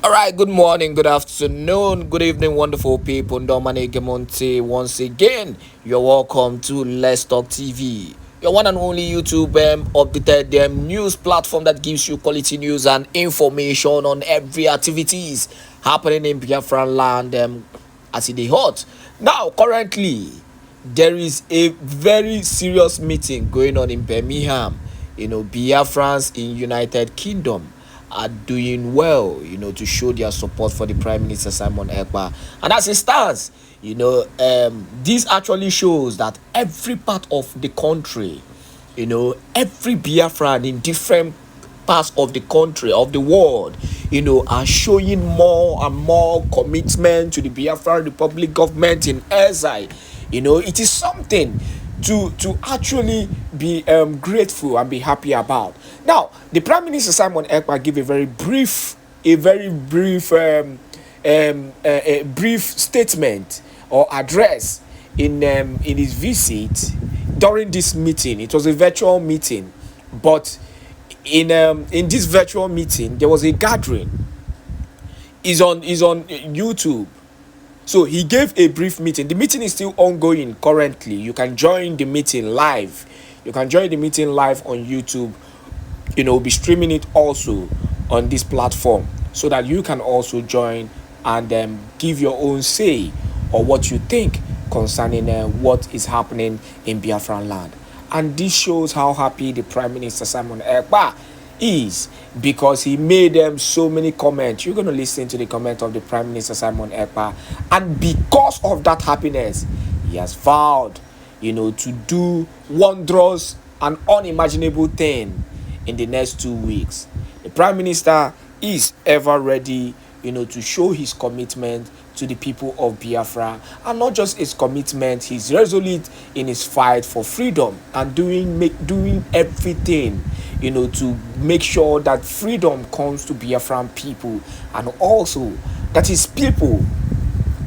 All right, good morning, good afternoon, good evening, wonderful people. Dominic Gemonte, once again, you're welcome to Let's Talk TV, your one and only YouTube updated news platform that gives you quality news and information on every activities happening in Biafran land as it is hot. Now, currently, there is a very serious meeting going on in Birmingham. Biafrans in United Kingdom are doing well, to show their support for the Prime Minister Simon Ekpa. And as it stands, this actually shows that every part of the country, every Biafran in different parts of the country, of the world, are showing more and more commitment to the Biafran Republic government in exile. It is something to actually be grateful and be happy about. Now, the Prime Minister Simon Ekpa gave a very brief, a brief statement or address in his visit during this meeting. It was a virtual meeting, but in this virtual meeting there was a gathering. Is on YouTube. So he gave a brief meeting. The meeting is still ongoing currently. You can join the meeting live. You can join the meeting live on YouTube. We'll be streaming it also on this platform so that you can also join and give your own say or what you think concerning what is happening in Biafran land. And this shows how happy the Prime Minister Simon Ekpa is, because he made so many comments. You're going to listen to the comment of the Prime Minister Simon Ekpa, and because of that happiness, he has vowed, to do wondrous and unimaginable thing in the next 2 weeks. The Prime Minister is ever ready, to show his commitment to the people of Biafra, and not just his commitment, he's resolute in his fight for freedom and doing everything, to make sure that freedom comes to Biafran people, and also that his people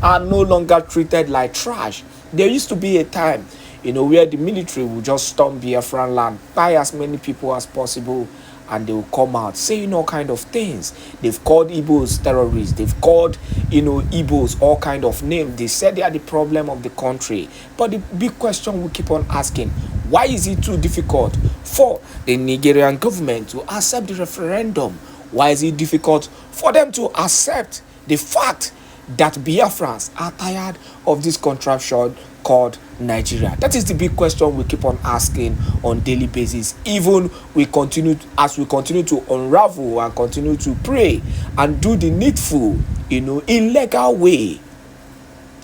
are no longer treated like trash. There used to be a time, where the military would just storm Biafran land, buy as many people as possible, and they will come out saying all kind of things. They've called Igbos terrorists. They've called, Igbos all kind of names. They said they are the problem of the country. But the big question we keep on asking, why is it too difficult for the Nigerian government to accept the referendum? Why is it difficult for them to accept the fact that Biafrans are tired of this contraption called Nigeria? That is the big question we keep on asking on daily basis. Even we continue to unravel and continue to pray and do the needful, in legal way.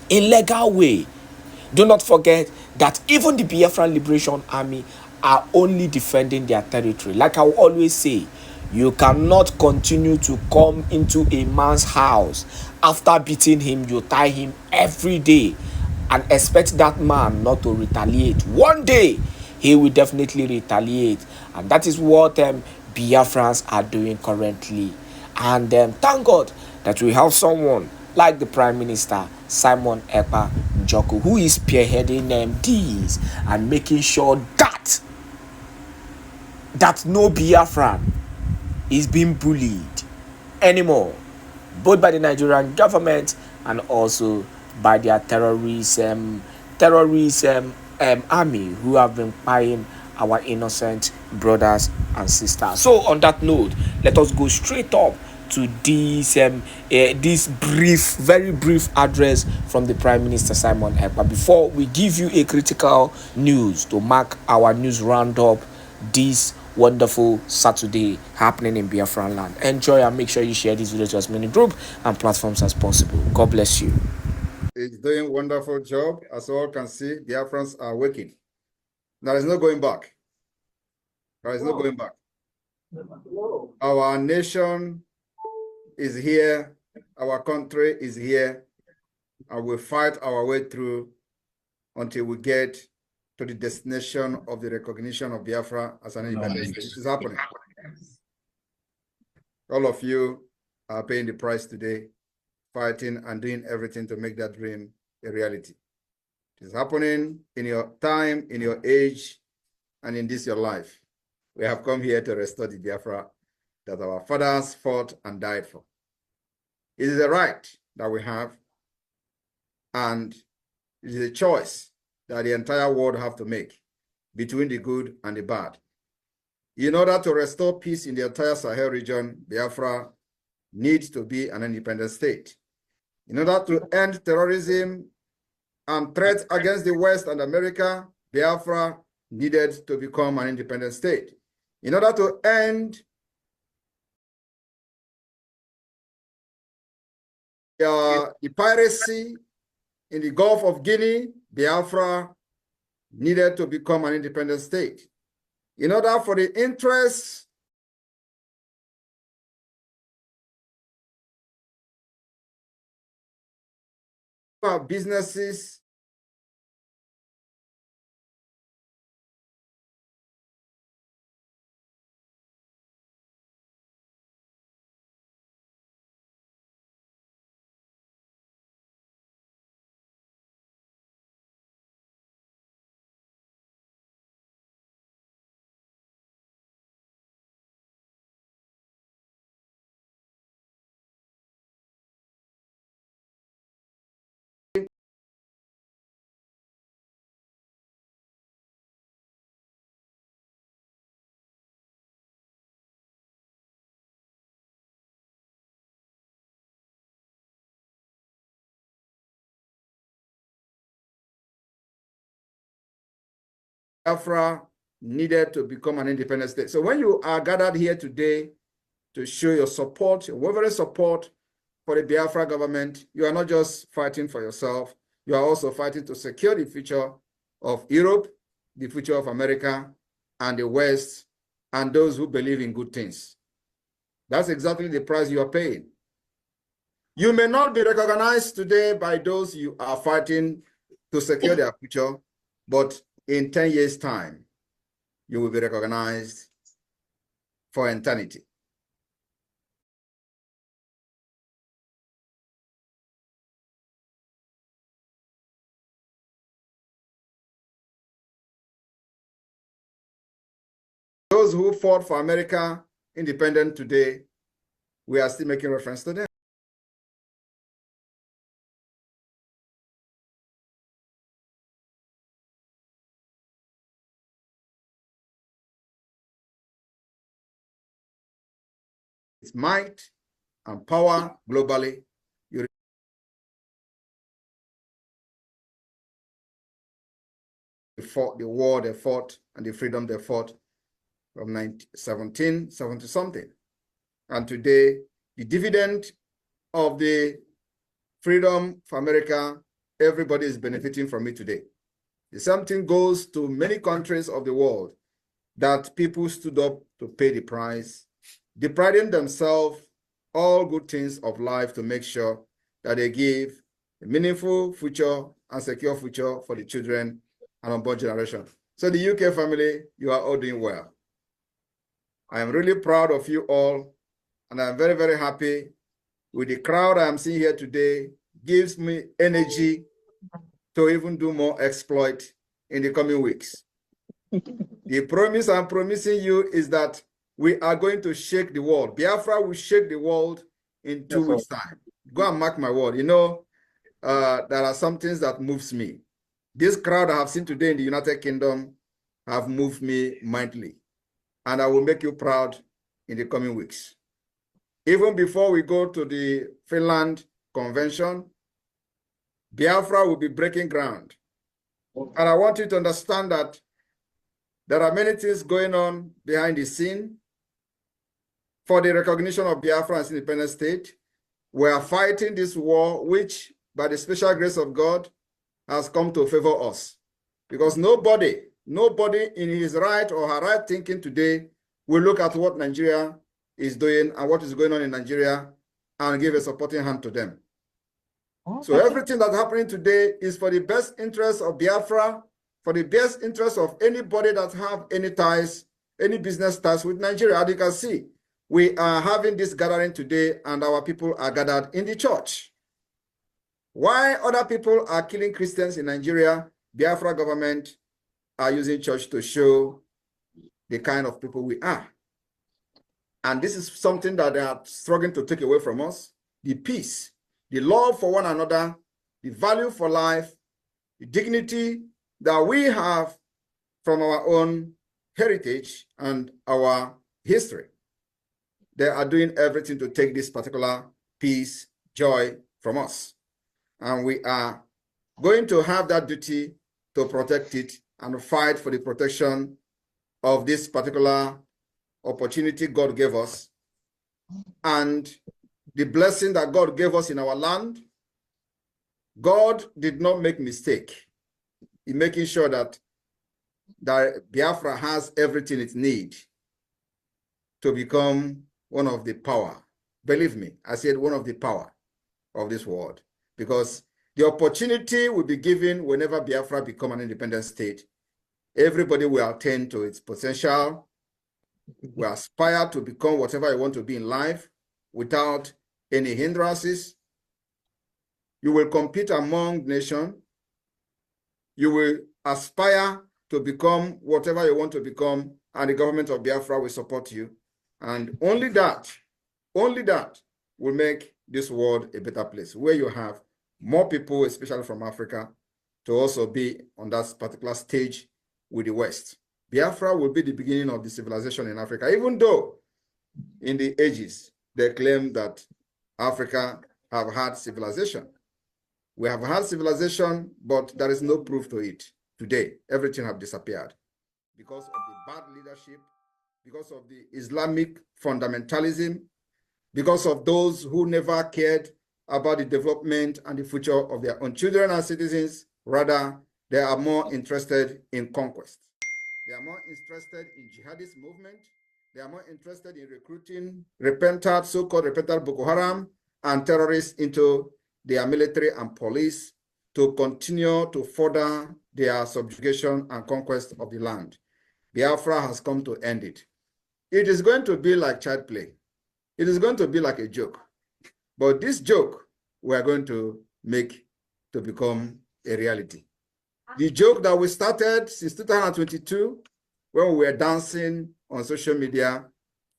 In legal way. Do not forget that even the Biafran Liberation Army are only defending their territory. Like I will always say, you cannot continue to come into a man's house after beating him, you tie him every day, and expect that man not to retaliate. One day, he will definitely retaliate. And that is what Biafrans are doing currently. And thank God that we have someone like the Prime Minister Simon Ekpa Njoku, who is spearheading these and making sure that no Biafran is being bullied anymore, both by the Nigerian government and also by their army, who have been buying our innocent brothers and sisters. So on that note, let us go straight up to this very brief address from the Prime Minister Simon Ekpa before we give you a critical news to mark our news roundup this wonderful Saturday happening in Biafran land. Enjoy, and make sure you share this video to as many group and platforms as possible. God bless you. It's doing a wonderful job. As all can see, Biafrans are working. There is no going back. There is no going back. Our nation is here. Our country is here. And we'll fight our way through until we get to the destination of the recognition of Biafra as an independent state. This is happening. All of you are paying the price today, fighting and doing everything to make that dream a reality. It is happening in your time, in your age, and in this your life. We have come here to restore the Biafra that our fathers fought and died for. It is a right that we have, and it is a choice that the entire world have to make between the good and the bad. In order to restore peace in the entire Sahel region, Biafra needs to be an independent state. In order to end terrorism and threats against the West and America, Biafra needed to become an independent state. In order to end the piracy in the Gulf of Guinea, Biafra needed to become an independent state. In order for the interests of our businesses Biafra needed to become an independent state. So when you are gathered here today to show your support, your unwavering support for the Biafra government, you are not just fighting for yourself, you are also fighting to secure the future of Europe, the future of America, and the West, and those who believe in good things. That's exactly the price you are paying. You may not be recognized today by those you are fighting to secure their future, but in 10 years' time, you will be recognized for eternity. Those who fought for America independent today, we are still making reference to them. Its might and power globally. Fought the war they fought and the freedom they fought from 1770 something. And today, the dividend of the freedom for America, everybody is benefiting from it today. The same thing goes to many countries of the world that people stood up to pay the price, depriving themselves all good things of life to make sure that they give a meaningful future and secure future for the children and unborn generation. So the UK family, you are all doing well. I am really proud of you all, and I'm very, very happy with the crowd I am seeing here today. Gives me energy to even do more exploit in the coming weeks. The promise I'm promising you is that we are going to shake the world. Biafra will shake the world in 2 weeks' time. Go and mark my word. You know, there are some things that moves me. This crowd I have seen today in the United Kingdom have moved me mightily. And I will make you proud in the coming weeks. Even before we go to the Finland Convention, Biafra will be breaking ground. And I want you to understand that there are many things going on behind the scene for the recognition of Biafra as independent state. We are fighting this war, which, by the special grace of God, has come to favor us. Because nobody in his right or her right thinking today will look at what Nigeria is doing and what is going on in Nigeria and give a supporting hand to them. So everything that's happening today is for the best interest of Biafra, for the best interest of anybody that have any ties, any business ties with Nigeria. As you can see, we are having this gathering today and our people are gathered in the church. Why other people are killing Christians in Nigeria, Biafra government are using church to show the kind of people we are. And this is something that they are struggling to take away from us. the peace, the love for one another, the value for life, the dignity that we have from our own heritage and our history. They are doing everything to take this particular peace, joy from us. And we are going to have that duty to protect it and fight for the protection of this particular opportunity God gave us and the blessing that God gave us in our land. God did not make mistake in making sure that Biafra has everything it needs to become one of the power. Believe me, I said one of the power of this world, because the opportunity will be given whenever Biafra become an independent state. Everybody will attain to its potential, will aspire to become whatever you want to be in life without any hindrances. You will compete among nations. You will aspire to become whatever you want to become, and the government of Biafra will support you. And only that will make this world a better place, where you have more people, especially from Africa, to also be on that particular stage with the West. Biafra will be the beginning of the civilization in Africa, even though in the ages they claim that Africa have had civilization. We have had civilization, but there is no proof to it. Today, everything have disappeared because of the bad leadership, because of the Islamic fundamentalism, because of those who never cared about the development and the future of their own children and citizens. Rather, they are more interested in conquest. They are more interested in jihadist movement. They are more interested in recruiting repentant, so-called repentant Boko Haram and terrorists into their military and police to continue to further their subjugation and conquest of the land. Biafra has come to end it. It is going to be like child play. It is going to be like a joke. But this joke we are going to make to become a reality. The joke that we started since 2022, when we were dancing on social media,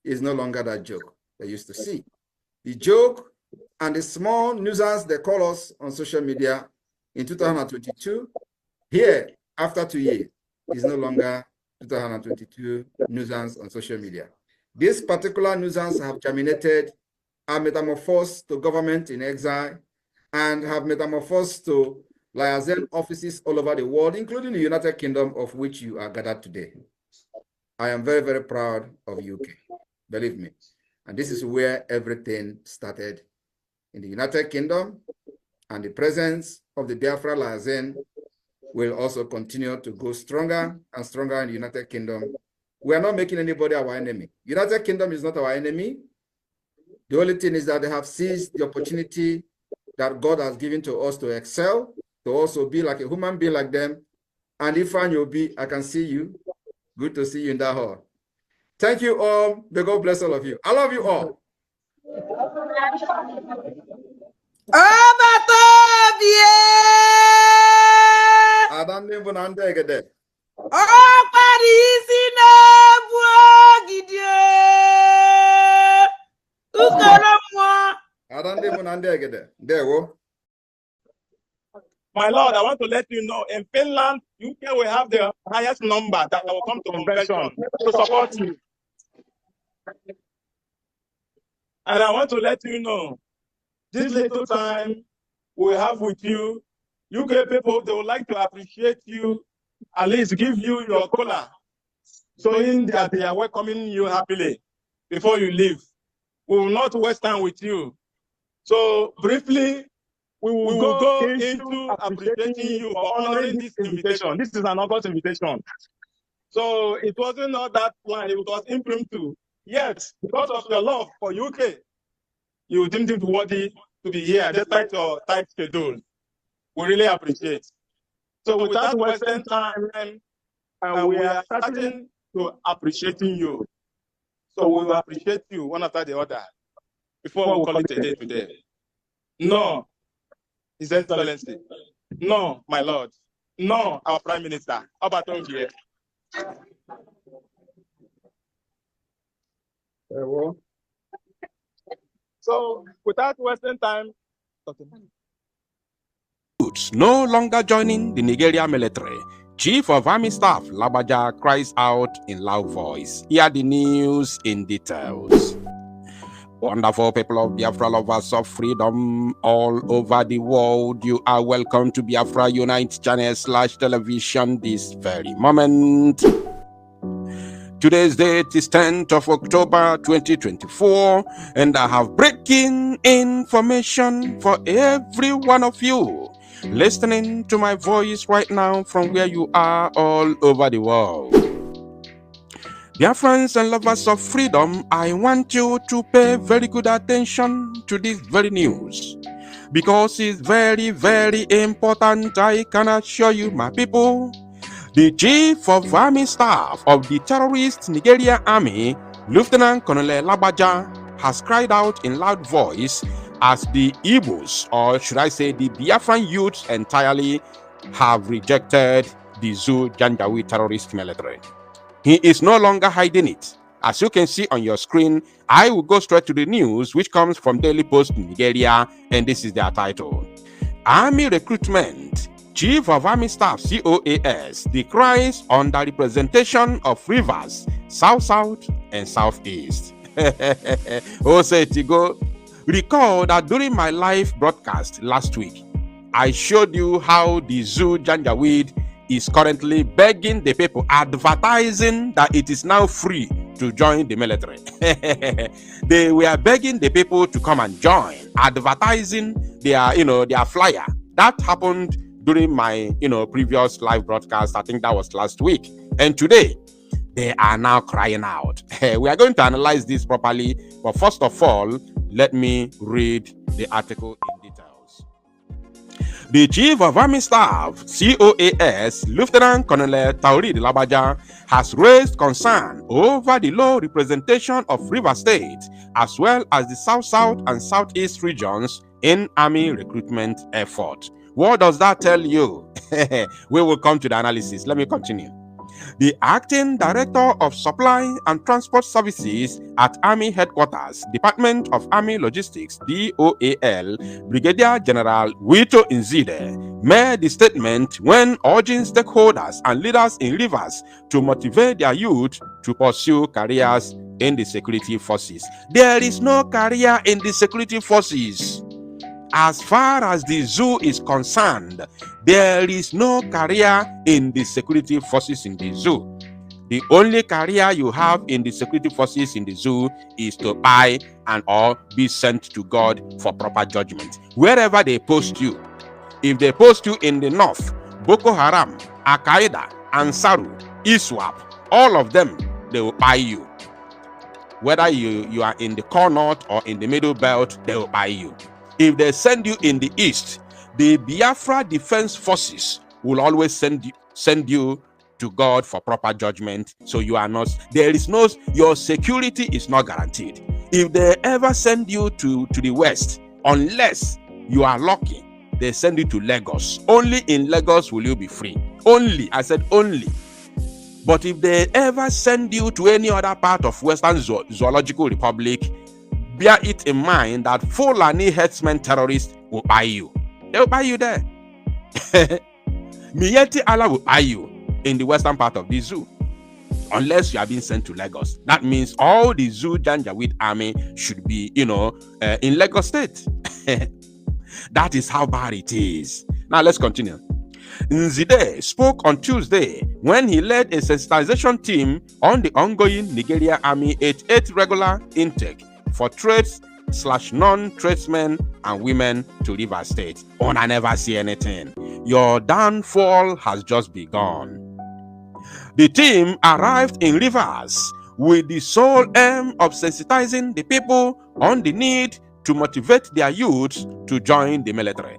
is no longer that joke they used to see. The joke and the small nuisance they call us on social media in 2022, here, after 2 years, is no longer 2022 nuisance on social media. This particular nuisance have germinated, are metamorphosed to government in exile, and have metamorphosed to liaison offices all over the world, including the United Kingdom, of which you are gathered today. I am very, very proud of UK, believe me. And this is where everything started, in the United Kingdom, and the presence of the Biafra liaison will also continue to go stronger and stronger in the United Kingdom. We are not making anybody our enemy. United Kingdom is not our enemy. The only thing is that they have seized the opportunity that God has given to us to excel, to also be like a human being like them. And if you'll be, I can see you. Good to see you in that hall. Thank you all. May God bless all of you. I love you all. My Lord, I want to let you know, in Finland, UK will have the highest number that will come to convention to support you. And I want to let you know, this little time we have with you, UK people, they would like to appreciate you, at least give you your collar, showing that they are welcoming you happily before you leave. We will not waste time with you. So briefly, we will go into appreciating you for honoring this invitation. This is an August invitation. So it wasn't not that planned, it was impromptu. Yet, because of your love for UK, you deemed it worthy to be here despite your tight schedule. We really appreciate. So without wasting time, we are starting to appreciating you. So we will appreciate you one after the other before we call it a day today. No, His Excellency. No, my Lord. No, our Prime Minister. How about over here? So without wasting time, no longer joining the Nigeria military. Chief of Army Staff Labaja cries out in loud voice. Hear the news in details. Wonderful people of Biafra, lovers of freedom all over the world, you are welcome to Biafra Unite channel /television this very moment. Today's date is 10th of October 2024, and I have breaking information for every one of you listening to my voice right now from where you are all over the world. Biafrans and lovers of freedom, I want you to pay very good attention to this very news, because it's very, very important. I can assure you, my people. The Chief of Army Staff of the terrorist Nigeria Army, Lieutenant Colonel Labaja, has cried out in loud voice as the Igbos, or should I say the Biafran youths entirely, have rejected the Zoo Janjaweed terrorist military. He is no longer hiding it. As you can see on your screen, I will go straight to the news, which comes from Daily Post Nigeria, and this is their title. Army recruitment. Chief of Army Staff COAS decries on the representation of rivers, South, and Southeast. Osetigo, recall that during my live broadcast last week, I showed you how the Zoo Janjaweed is currently begging the people, advertising that it is now free to join the military. They were begging the people to come and join, advertising their flyer. That happened during my previous live broadcast. I think that was last week. And today they are now crying out. We are going to analyze this properly, but first of all, let me read the article in details. The Chief of Army Staff COAS, Lieutenant Colonel Taurid Labaja, has raised concern over the low representation of River State as well as the South and Southeast regions in Army recruitment effort. What does that tell you? We will come to the analysis. Let me continue. The Acting Director of Supply and Transport Services at Army Headquarters, Department of Army Logistics, DOAL, Brigadier General Wito Nzide, made the statement when urging stakeholders and leaders in rivers to motivate their youth to pursue careers in the security forces. There is no career in the security forces. As far as the zoo is concerned, there is no career in the security forces in the zoo. The only career you have in the security forces in the zoo is to buy and or be sent to God for proper judgment. Wherever they post you, if they post you in the north, Boko Haram, Al-Qaeda, Ansaru, ISWAP, all of them, they will buy you. Whether you are in the core north or in the middle belt, they will buy you. If they send you in the east, the Biafra Defense Forces will always send you to God for proper judgment. So you are not, your security is not guaranteed. If they ever send you to the west, unless you are lucky, they send you to Lagos. Only in Lagos will you be free. Only, I said only. But if they ever send you to any other part of Western Zoological Republic, bear it in mind that Fulani herdsmen terrorists will buy you. They will buy you there. Miyetti Allah will buy you in the western part of the zoo, unless you are being sent to Lagos. That means all the Zoo Janjaweed army should be, in Lagos State. That is how bad it is. Now let's continue. Nzide spoke on Tuesday when he led a sensitization team on the ongoing Nigeria Army 88 regular intake for trades/non-tradesmen and women to River State. Oh, I never see anything. Your downfall has just begun. The team arrived in Rivers with the sole aim of sensitizing the people on the need to motivate their youths to join the military.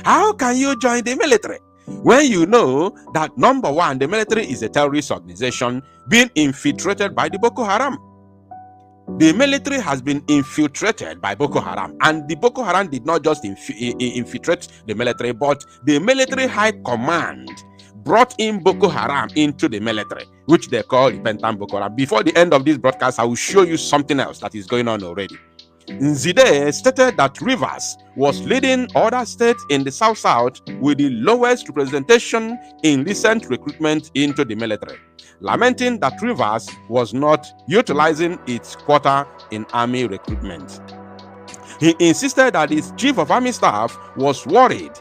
How can you join the military when you know that, number one, the military is a terrorist organization being infiltrated by the Boko Haram? The military has been infiltrated by Boko Haram, and the Boko Haram did not just infiltrate the military, but the military high command brought in Boko Haram into the military, which they call repentant Boko Haram. Before the end of this broadcast, I will show you something else that is going on already. Nzide stated that Rivers was leading other states in the South-South with the lowest representation in recent recruitment into the military, lamenting that Rivers was not utilizing its quota in army recruitment. He insisted that his chief of army staff was worried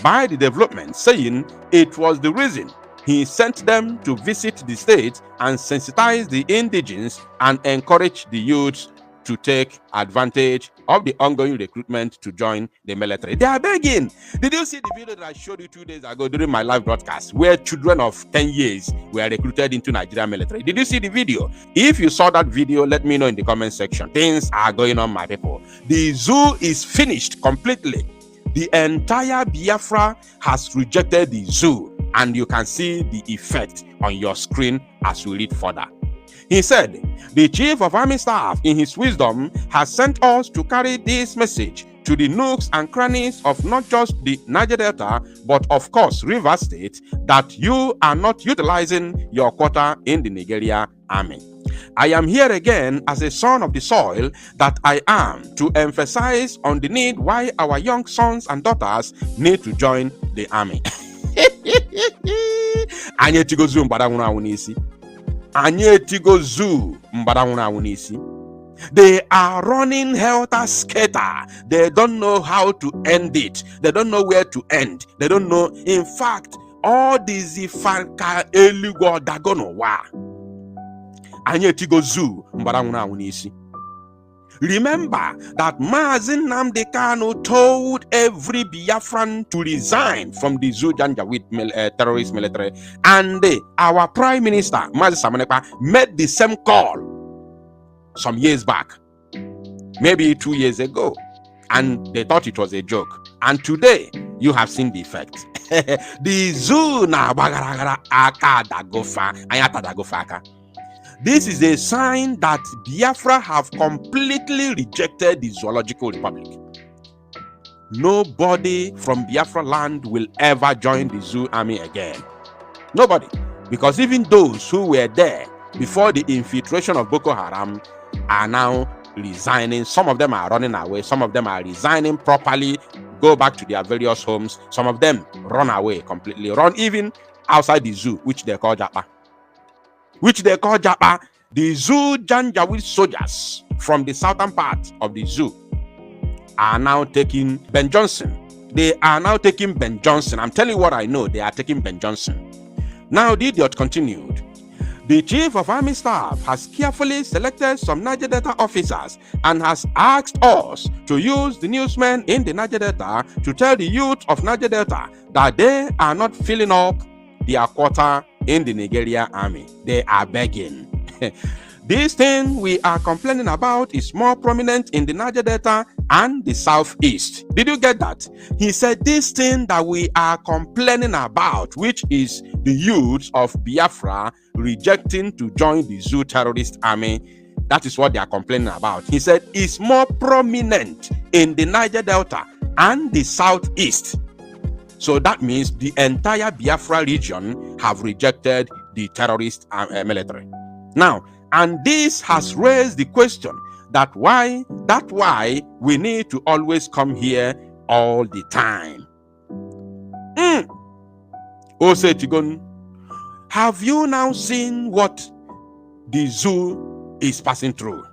by the development, saying it was the reason he sent them to visit the state and sensitize the indigenes and encourage the youth to take advantage of the ongoing recruitment to join the military. They are begging. Did you see the video that I showed you 2 days ago during my live broadcast where children of 10 years were recruited into Nigerian military? Did you see the video? If you saw that video, let me know in the comment section. Things are going on, my people. The zoo is finished completely. The entire Biafra has rejected the zoo, and you can see the effect on your screen as we read further. He said, the chief of army staff, in his wisdom, has sent us to carry this message to the nooks and crannies of not just the Niger Delta, but of course Rivers State, that you are not utilizing your quota in the Nigeria army. I am here again as a son of the soil that I am to emphasize on the need why our young sons and daughters need to join the army. They are running helter-skelter. They don't know how to end it. They don't know where to end. They don't know. In fact, all these ifanka elugo dagono wa. Remember that Mazin Nnamdi Kanu told every Biafran to resign from the Zoo Janjaweed terrorist military, and our Prime Minister, Mazi Samanekpa, made the same call some years back, maybe 2 years ago, and they thought it was a joke. And today, you have seen the effect. The Zoo na bagaragara aka dagofa ayata dagofaka. This is a sign that Biafra have completely rejected the Zoological Republic. Nobody from Biafra land will ever join the Zoo army again. Nobody. Because even those who were there before the infiltration of Boko Haram are now resigning. Some of them are running away. Some of them are resigning properly, go back to their various homes. Some of them run away completely, run even outside the zoo, which they call Japa. The Zoo Janjaweed soldiers from the southern part of the zoo are now taking Ben Johnson. They are now taking Ben Johnson. I'm telling you what I know. They are taking Ben Johnson. Now, the idiot continued. The chief of army staff has carefully selected some Niger Delta officers and has asked us to use the newsmen in the Niger Delta to tell the youth of Niger Delta that they are not filling up their quota in the Nigeria army. They are begging. This thing we are complaining about is more prominent in the Niger Delta and the southeast. Did you get that? He said this thing that we are complaining about, which is the youth of Biafra rejecting to join the Zoo terrorist army, that is what they are complaining about. He said it's more prominent in the Niger Delta and the southeast. So that means the entire Biafra region have rejected the terrorist military. Now, and this has raised the question that why we need to always come here all the time. Ose Tigon, have you now seen what the zoo is passing through?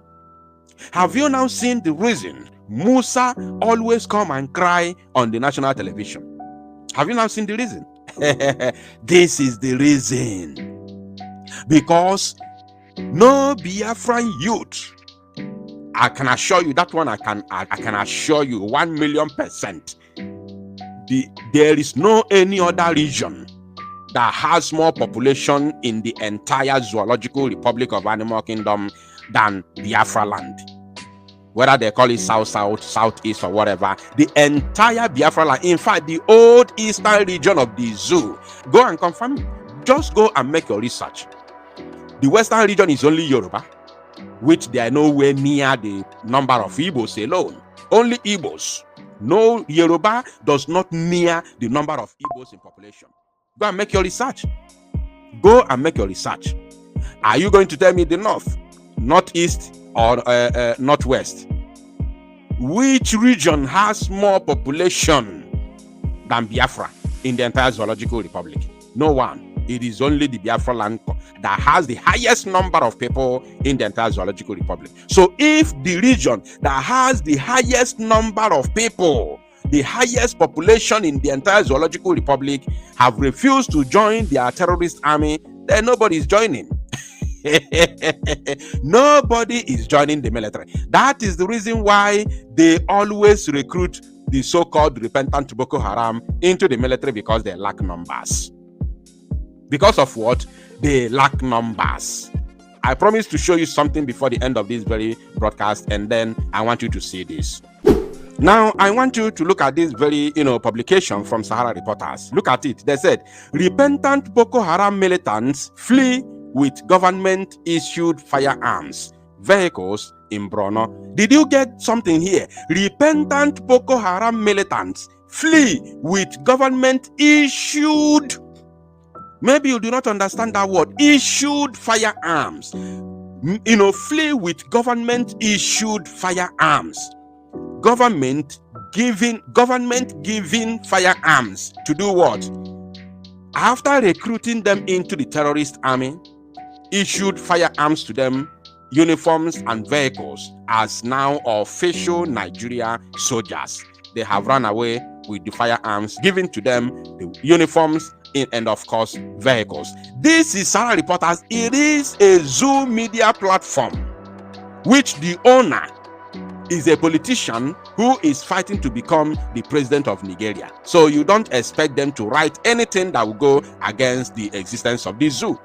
Have you now seen the reason Musa always come and cry on the national television? Have you now seen the reason? This is the reason. Because no Biafran youth, I can assure you that one, I can assure you 1,000,000%. There is no any other region that has more population in the entire Zoological Republic of Animal Kingdom than Biafra land. Whether they call it South, Southeast, or whatever, the entire Biafra land, in fact, the old eastern region of the zoo, go and confirm, just go and make your research. The western region is only Yoruba, which they are nowhere near the number of Igbos alone. Only Igbos. No, Yoruba does not near the number of Igbos in population. Go and make your research. Go and make your research. Are you going to tell me the north, northeast, or Northwest? Which region has more population than Biafra in the entire Zoological Republic? No one. It is only the Biafra land that has the highest number of people in the entire Zoological Republic. So if the region that has the highest number of people, the highest population in the entire Zoological Republic, have refused to join their terrorist army, then nobody is joining. Nobody is joining the military. That is the reason why they always recruit the so-called repentant Boko Haram into the military, because they lack numbers. Because of what? They lack numbers. I promise to show you something before the end of this very broadcast, and then I want you to see this. Now, I want you to look at this very, publication from Sahara Reporters. Look at it. They said, repentant Boko Haram militants flee with government-issued firearms, vehicles in Borno. Did you get something here? Repentant Boko Haram militants flee with government-issued. Maybe you do not understand that word. Issued firearms. Flee with government-issued firearms. Government giving firearms to do what? After recruiting them into the terrorist army, issued firearms to them, uniforms and vehicles as now official Nigeria soldiers. They have run away with the firearms, given to them the uniforms and of course vehicles. This is Sahara Reporters. It is a Zoo media platform which the owner is a politician who is fighting to become the president of Nigeria. So you don't expect them to write anything that will go against the existence of the zoo.